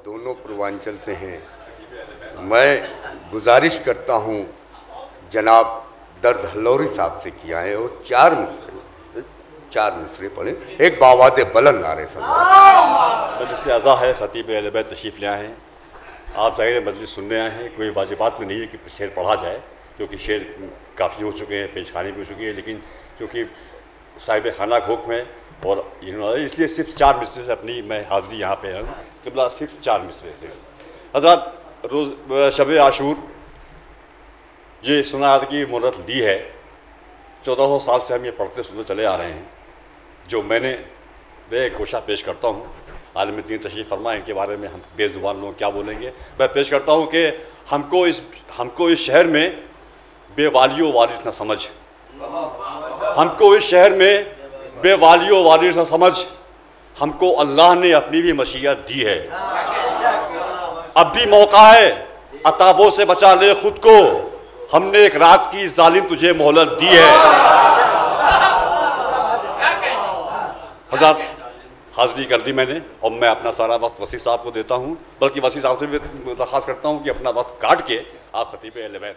दोनों पूर्वांचल से हैं। मैं गुजारिश करता हूं जनाब दर्द हल्लौरी साहब से किया है और चार मिसरे पढ़े, एक बावाज़ बुलंद नारे मजलिस आज़ा है, खतीब अहले बैत तशरीफ़ ले आए हैं। आप ज़ाहिर मजलिस सुनने आए हैं, कोई वाजिबात में नहीं है कि शेर पढ़ा जाए, क्योंकि शेर काफ़ी हो चुके हैं, पेशखानी भी हो चुकी है, लेकिन क्योंकि साहिब खाना का हुक्म है और इसलिए सिर्फ 4 मिसरे से अपनी मैं हाज़िरी यहाँ पे हूँ। क़िबला सिर्फ 4 मिसरे से। हज़रत रोज़ शब आशूर ये सुना की मोहलत दी है, 1400 साल से हम ये पढ़ते सुनते चले आ रहे हैं। जो मैंने कोशा पेश करता हूँ, आलिम दीन तशरीफ़ फरमा, इनके बारे में हम बेज़ुबान लोग क्या बोलेंगे। मैं पेश करता हूँ कि हमको इस शहर में बेवालियो वारिस न समझ, हमको इस शहर में बेवालियो वारिस न समझ, हमको अल्लाह ने अपनी भी मशीयत दी है। अब भी मौका है, अताबों से बचा ले खुद को, हमने एक रात की जालिम तुझे मोहलत दी है। हज़रत हाज़िरी कर दी मैंने और मैं अपना सारा वक्त वसी साहब को देता हूँ, बल्कि वसी साहब से भी दरख्वास्त करता हूँ कि अपना वक्त काट के आप खतीब अहले बैत